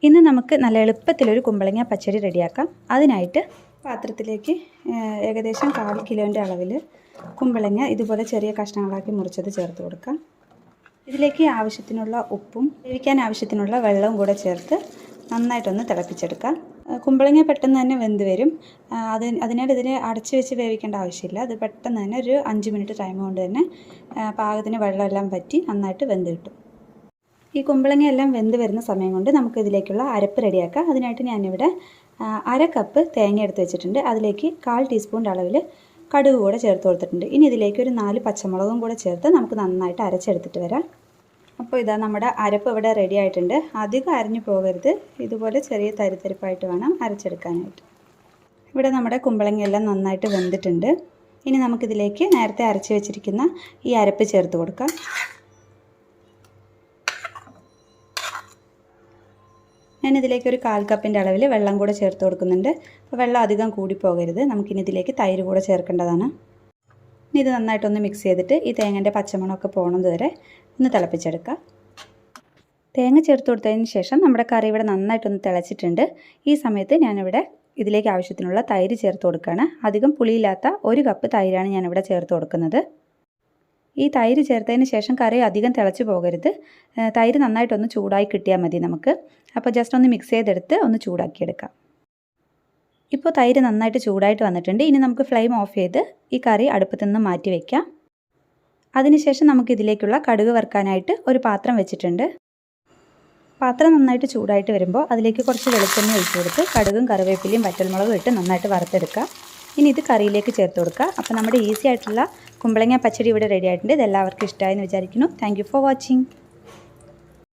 ഇന്ന് നമുക്ക് നല്ല എളുപ്പത്തിലൊരു കുമ്പളങ്ങ പച്ചടി റെഡിയാക്കാം. അതിനായിട്ട് പാത്രത്തിലേക്ക് ഏകദേശം 1/4 കിലോൻ്റെ അളവിൽ കുമ്പളങ്ങ ഇതുപോലെ ചെറിയ കഷ്ണങ്ങളാക്കി മുറിച്ചത് ചേർത്ത് കൊടുക്കാം. ഇതിലേക്ക് ആവശ്യത്തിനുള്ള ഉപ്പും വേവിക്കാൻ ആവശ്യത്തിനുള്ള വെള്ളവും കൂടെ ചേർത്ത് നന്നായിട്ടൊന്ന് തിളപ്പിച്ചെടുക്കാം. കുമ്പളങ്ങ പെട്ടെന്ന് തന്നെ വെന്ത് വരും. അതിനായിട്ട് ഇതിനെ അടച്ചു വെച്ച് വേവിക്കേണ്ട ആവശ്യമില്ല. അത് പെട്ടെന്ന് തന്നെ ഒരു 5 മിനിറ്റ് ടൈം കൊണ്ട് തന്നെ പാകത്തിന് വെള്ളമെല്ലാം വറ്റി നന്നായിട്ട് വെന്ത് കിട്ടും. ഈ കുമ്പളങ്ങ എല്ലാം വെന്ത് വരുന്ന സമയം കൊണ്ട് നമുക്ക് ഇതിലേക്കുള്ള അരപ്പ് റെഡിയാക്കാം. അതിനായിട്ട് ഞാനിവിടെ 1/2 കപ്പ് തേങ്ങ എടുത്ത് വെച്ചിട്ടുണ്ട്. അതിലേക്ക് 1/4 ടീസ്പൂൺ അളവിൽ കടുക് കൂടെ ചേർത്ത് കൊടുത്തിട്ടുണ്ട്. ഇനി ഇതിലേക്ക് ഒരു 4 പച്ചമുളകും കൂടെ ചേർത്ത് നമുക്ക് നന്നായിട്ട് അരച്ചെടുത്തിട്ട് വരാം. അപ്പോൾ ഇതാ നമ്മുടെ അരപ്പ് ഇവിടെ റെഡി ആയിട്ടുണ്ട്. അധികം അരഞ്ഞു പോകരുത്, ഇതുപോലെ ചെറിയ തരിതരിപ്പായിട്ട് വേണം അരച്ചെടുക്കാനായിട്ട്. ഇവിടെ നമ്മുടെ കുമ്പളങ്ങയെല്ലാം നന്നായിട്ട് വെന്തിട്ടുണ്ട്. ഇനി നമുക്കിതിലേക്ക് നേരത്തെ അരച്ച് വെച്ചിരിക്കുന്ന ഈ അരപ്പ് ചേർത്ത് കൊടുക്കാം. ഞാനിതിലേക്ക് ഒരു 1/4 കപ്പിൻ്റെ അളവിൽ വെള്ളം കൂടെ ചേർത്ത് കൊടുക്കുന്നുണ്ട്. അപ്പോൾ വെള്ളം അധികം കൂടി പോകരുത്. നമുക്കിനി ഇതിലേക്ക് തൈര് കൂടെ ചേർക്കേണ്ടതാണ്. ഇനി ഇത് നന്നായിട്ടൊന്ന് മിക്സ് ചെയ്തിട്ട് ഈ തേങ്ങൻ്റെ പച്ചമണമൊക്കെ പോകുന്നത് വരെ ഒന്ന് തിളപ്പിച്ചെടുക്കാം. തേങ്ങ ചേർത്ത് കൊടുത്തതിന് ശേഷം നമ്മുടെ കറി ഇവിടെ നന്നായിട്ടൊന്ന് തിളച്ചിട്ടുണ്ട്. ഈ സമയത്ത് ഞാനിവിടെ ഇതിലേക്ക് ആവശ്യത്തിനുള്ള തൈര് ചേർത്ത് കൊടുക്കുകയാണ്. അധികം പുളിയില്ലാത്ത 1 കപ്പ് തൈരാണ് ഞാനിവിടെ ചേർത്ത് കൊടുക്കുന്നത്. ഈ തൈര് ചേർത്തതിന് ശേഷം കറി അധികം തിളച്ച് പോകരുത്. തൈര് നന്നായിട്ടൊന്ന് ചൂടായി കിട്ടിയാൽ മതി നമുക്ക്. അപ്പോൾ ജസ്റ്റ് ഒന്ന് മിക്സ് ചെയ്തെടുത്ത് ഒന്ന് ചൂടാക്കിയെടുക്കാം. ഇപ്പോൾ തൈര് നന്നായിട്ട് ചൂടായിട്ട് വന്നിട്ടുണ്ട്. ഇനി നമുക്ക് ഫ്ലെയിം ഓഫ് ചെയ്ത് ഈ കറി അടുപ്പത്തു നിന്ന് മാറ്റി വയ്ക്കാം. അതിനുശേഷം നമുക്ക് ഇതിലേക്കുള്ള കടുക് വറുക്കാനായിട്ട് ഒരു പാത്രം വെച്ചിട്ടുണ്ട്. പാത്രം നന്നായിട്ട് ചൂടായിട്ട് വരുമ്പോൾ അതിലേക്ക് കുറച്ച് വെളിച്ചെണ്ണ ഒഴിച്ച് കൊടുത്ത് കടുകും കറിവേപ്പിലയും വറ്റൽമുളകും ഇട്ട് നന്നായിട്ട് വറുത്തെടുക്കുക. ഇനി ഇത് കറിയിലേക്ക് ചേർത്ത് കൊടുക്കുക. അപ്പോൾ നമ്മുടെ ഈസി ആയിട്ടുള്ള കുമ്പളങ്ങ പച്ചടി ഇവിടെ റെഡി ആയിട്ടുണ്ട്. ഇതെല്ലാവർക്കും ഇഷ്ടമായെന്ന് വിചാരിക്കുന്നു. Thank you for watching.